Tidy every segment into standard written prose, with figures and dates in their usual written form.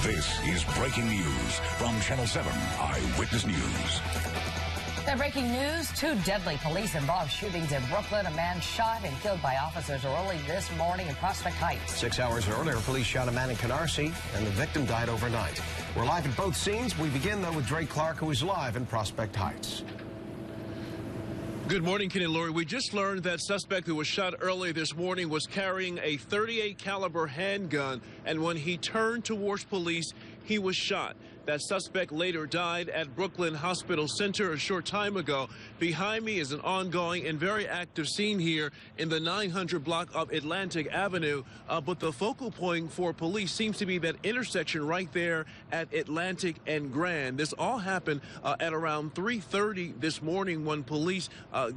This is breaking news from Channel 7 Eyewitness News. The breaking news, 2 deadly police-involved shootings in Brooklyn. A man shot and killed by officers early this morning in Prospect Heights. 6 hours earlier, police shot a man in Canarsie, and the victim died overnight. We're live at both scenes. We begin, though, with Drake Clark, who is live in Prospect Heights. Good morning, Kenny and Lori. We just learned that suspect who was shot early this morning was carrying a .38 caliber handgun, and when he turned towards police, he was shot. That suspect later died at Brooklyn Hospital Center a short time ago. Behind me is an ongoing and very active scene here in the 900 block of Atlantic Avenue. But the focal point for police seems to be that intersection right there at Atlantic and Grand. This all happened at around 3:30 this morning when police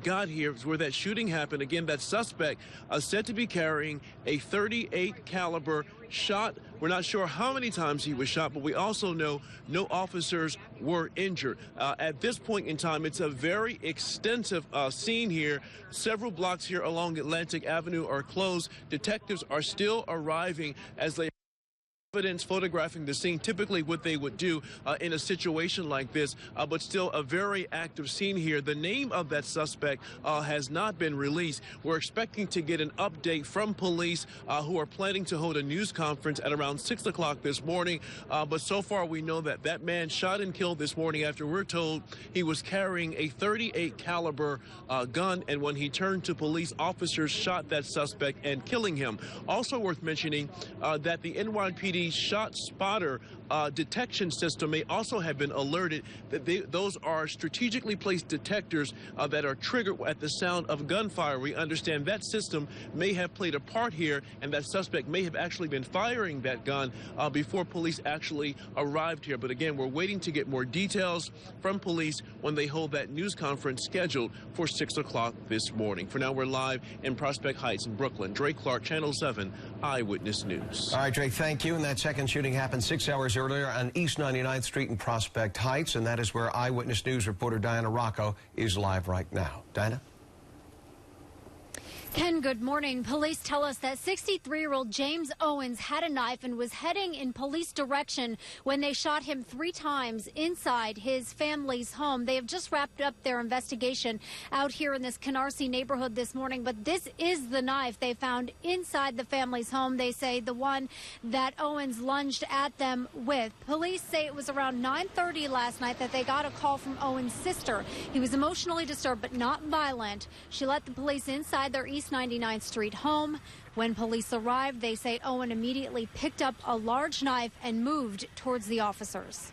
got here, where that shooting happened. Again, that suspect said to be carrying a .38 caliber shot. We're not sure how many times he was shot, but we also know no officers were injured. At this point in time, it's a very extensive scene here. Several blocks here along Atlantic Avenue are closed. Detectives are still arriving as they evidence photographing the scene, typically what they would do in a situation like this, but still a very active scene here. The name of that suspect has not been released. We're expecting to get an update from police who are planning to hold a news conference at around 6 o'clock this morning. But so far we know that that man shot and killed this morning after we're told he was carrying a .38 caliber gun, and when he turned to police, officers shot that suspect and killing him. Also worth mentioning that the NYPD shot spotter detection system may also have been alerted that those are strategically placed detectors that are triggered at the sound of gunfire. We understand that system may have played a part here, and that suspect may have actually been firing that gun before police actually arrived here. But again, we're waiting to get more details from police when they hold that news conference scheduled for 6 o'clock this morning. For now, we're live in Prospect Heights in Brooklyn. Drake Clark, Channel 7 Eyewitness News. All right, Drake, thank you. And that second shooting happened 6 hours earlier on East 99th Street in Prospect Heights, and that is where Eyewitness News reporter Diana Rocco is live right now. Diana? Ken, good morning. Police tell us that 63-year-old James Owens had a knife and was heading in police direction when they shot him 3 times inside his family's home. They have just wrapped up their investigation out here in this Canarsie neighborhood this morning, but this is the knife they found inside the family's home. They say the one that Owens lunged at them with. Police say it was around 9:30 last night that they got a call from Owens' sister. He was emotionally disturbed but not violent. She let the police inside their East 99th Street home. When police arrived, they say Owen immediately picked up a large knife and moved towards the officers.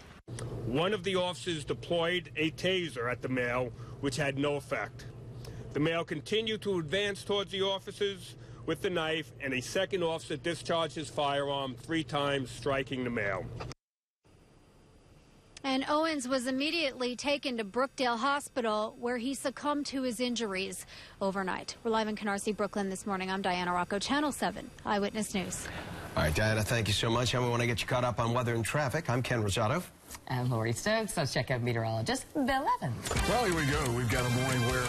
One of the officers deployed a taser at the male, which had no effect. The male continued to advance towards the officers with the knife, and a second officer discharged his firearm 3 times, striking the male. And Owens was immediately taken to Brookdale Hospital, where he succumbed to his injuries overnight. We're live in Canarsie, Brooklyn this morning. I'm Diana Rocco, Channel 7 Eyewitness News. All right, Diana, thank you so much. And we want to get you caught up on weather and traffic. I'm Ken Rosado. And Lori Stokes. Let's check out meteorologist Bill Evans. Well, here we go. We've got a morning where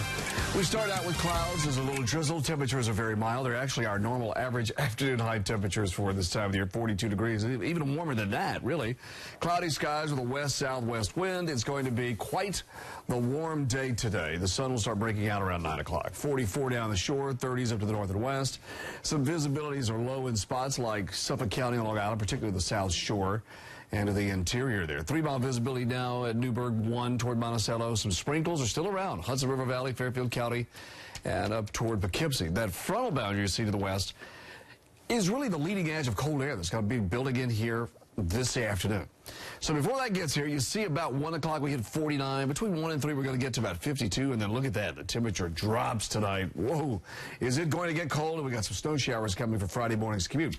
we start out with clouds. There's a little drizzle. Temperatures are very mild. They're actually our normal average afternoon high temperatures for this time of the year, 42 degrees. Even warmer than that, really. Cloudy skies with a west-southwest wind. It's going to be quite the warm day today. The sun will start breaking out around 9 o'clock. 44 down the shore, 30s up to the north and west. Some visibilities are low in spots like Suffolk County and Long Island, particularly the South Shore and to the interior there. 3-mile visibility now at Newburgh, 1 toward Monticello. Some sprinkles are still around. Hudson River Valley, Fairfield County, and up toward Poughkeepsie. That frontal boundary you see to the west is really the leading edge of cold air that's going to be building in here this afternoon. So before that gets here, you see about 1 o'clock we hit 49. Between 1 and 3, we're going to get to about 52. And then look at that. The temperature drops tonight. Whoa. Is it going to get cold? And we got some snow showers coming for Friday morning's commute.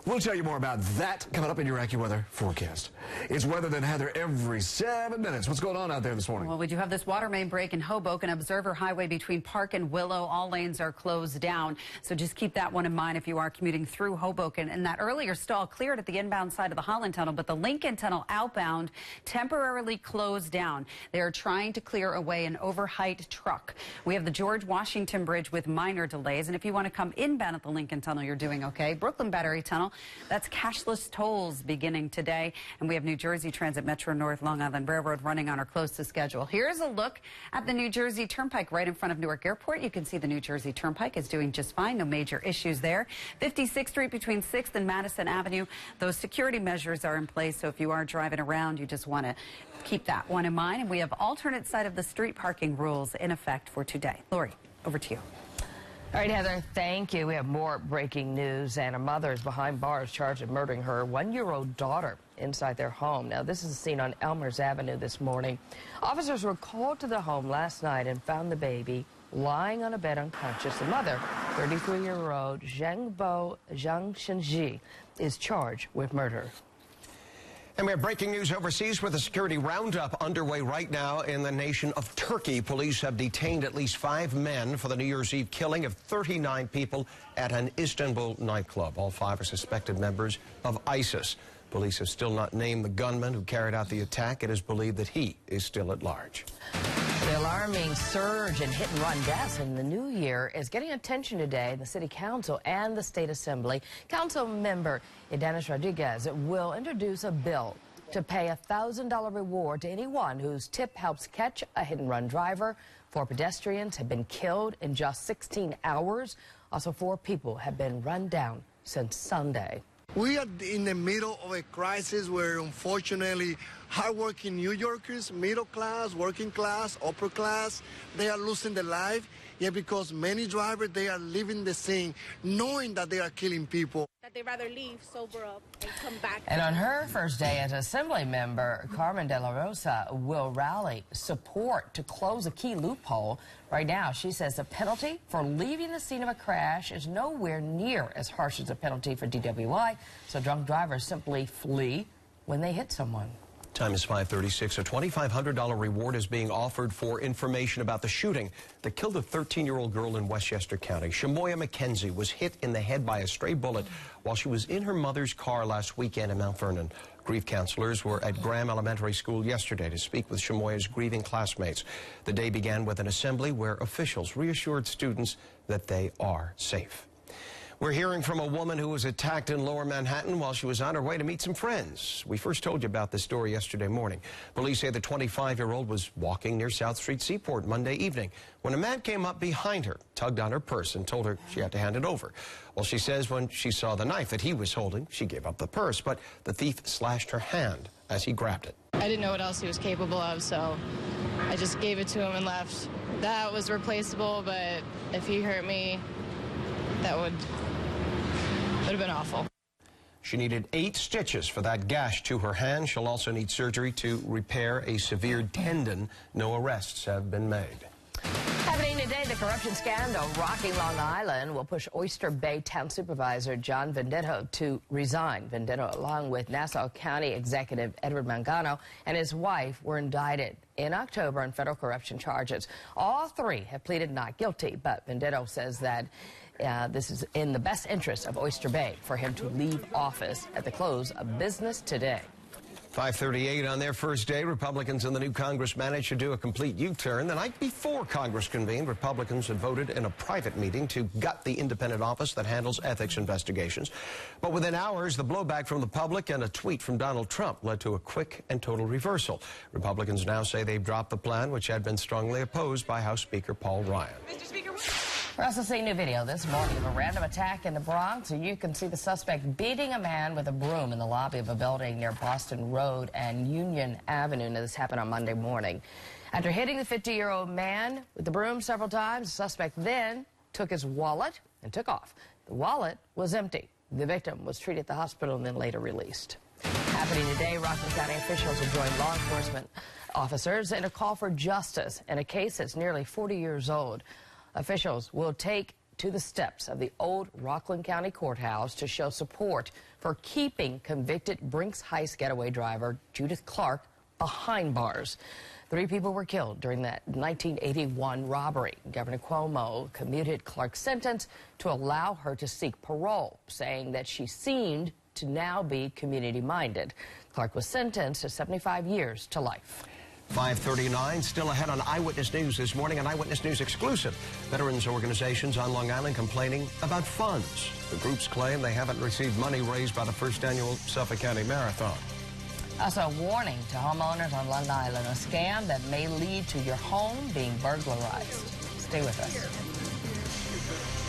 We'll tell you more about that coming up in your AccuWeather forecast. It's Weather Than Heather every 7 minutes. What's going on out there this morning? Well, we do have this water main break in Hoboken. Observer Highway between Park and Willow. All lanes are closed down. So just keep that one in mind if you are commuting through Hoboken. And that earlier stall cleared at the inbound side of the Holland Tunnel, but the Lincoln Tunnel out southbound temporarily closed down. They are trying to clear away an overheight truck. We have the George Washington Bridge with minor delays. And if you want to come inbound at the Lincoln Tunnel, you're doing okay. Brooklyn Battery Tunnel, that's cashless tolls beginning today. And we have New Jersey Transit Metro North Long Island Railroad running on our close to schedule. Here's a look at the New Jersey Turnpike right in front of Newark Airport. You can see the New Jersey Turnpike is doing just fine. No major issues there. 56th Street between 6th and Madison Avenue. Those security measures are in place. So if you are driving around, you just want to keep that one in mind. And we have alternate side of the street parking rules in effect for today. Lori, over to you. All right, Heather, thank you. We have more breaking news, and a mother is behind bars charged with murdering her one-year-old daughter inside their home. Now, this is a scene on Elmers Avenue this morning. Officers were called to the home last night and found the baby lying on a bed unconscious. The mother, 33-year-old Zhengbo Zhangxinji, is charged with murder. And we have breaking news overseas with a security roundup underway right now in the nation of Turkey. Police have detained at least 5 men for the New Year's Eve killing of 39 people at an Istanbul nightclub. All 5 are suspected members of ISIS. Police have still not named the gunman who carried out the attack. It is believed that he is still at large. The alarming surge in hit-and-run deaths in the new year is getting attention today. The City Council and the State Assembly. Council member Dennis Rodriguez will introduce a bill to pay a $1,000 reward to anyone whose tip helps catch a hit-and-run driver. 4 pedestrians have been killed in just 16 hours. Also, 4 people have been run down since Sunday. We are in the middle of a crisis where, unfortunately, hardworking New Yorkers, middle class, working class, upper class, they are losing their life. Yeah, because many drivers, they are leaving the scene knowing that they are killing people. That they rather leave, sober up, and come back. And on her first day as Assembly member, Carmen De La Rosa will rally support to close a key loophole. Right now, she says the penalty for leaving the scene of a crash is nowhere near as harsh as the penalty for DWI, so drunk drivers simply flee when they hit someone. Time is 5:36. A $2,500 reward is being offered for information about the shooting that killed a 13-year-old girl in Westchester County. Shamoya McKenzie was hit in the head by a stray bullet while she was in her mother's car last weekend in Mount Vernon. Grief counselors were at Graham Elementary School yesterday to speak with Shamoya's grieving classmates. The day began with an assembly where officials reassured students that they are safe. We're hearing from a woman who was attacked in Lower Manhattan while she was on her way to meet some friends. We first told you about this story yesterday morning. Police say the 25-year-old was walking near South Street Seaport Monday evening when a man came up behind her, tugged on her purse, and told her she had to hand it over. Well, she says when she saw the knife that he was holding, she gave up the purse, but the thief slashed her hand as he grabbed it. I didn't know what else he was capable of, so I just gave it to him and left. That was replaceable, but if he hurt me, that would have been awful. She needed 8 stitches for that gash to her hand. She'll also need surgery to repair a severed tendon. No arrests have been made. Happening today, the corruption scandal rocking Long Island will push Oyster Bay Town Supervisor John Venditto to resign. Venditto, along with Nassau County Executive Edward Mangano and his wife, were indicted in October on federal corruption charges. All 3 have pleaded not guilty, but Venditto says that this is in the best interest of Oyster Bay for him to leave office at the close of business today. 5:38 on their first day. Republicans in the new Congress managed to do a complete U-turn. The night before Congress convened, Republicans had voted in a private meeting to gut the independent office that handles ethics investigations. But within hours, the blowback from the public and a tweet from Donald Trump led to a quick and total reversal. Republicans now say they've dropped the plan, which had been strongly opposed by House Speaker Paul Ryan. Mr. Speaker, We're also seeing new video this morning of a random attack in the Bronx. And you can see the suspect beating a man with a broom in the lobby of a building near Boston Road and Union Avenue. Now, this happened on Monday morning. After hitting the 50-year-old man with the broom several times, the suspect then took his wallet and took off. The wallet was empty. The victim was treated at the hospital and then later released. Happening today, Rockland County officials have joined law enforcement officers in a call for justice in a case that's nearly 40 years old. Officials will take to the steps of the old Rockland County Courthouse to show support for keeping convicted Brinks Heist getaway driver Judith Clark behind bars. 3 people were killed during that 1981 robbery. Governor Cuomo commuted Clark's sentence to allow her to seek parole, saying that she seemed to now be community-minded. Clark was sentenced to 75 years to life. 5:39, still ahead on Eyewitness News this morning, an Eyewitness News exclusive. Veterans organizations on Long Island complaining about funds. The groups claim they haven't received money raised by the first annual Suffolk County Marathon. Also, a warning to homeowners on Long Island, a scam that may lead to your home being burglarized. Stay with us.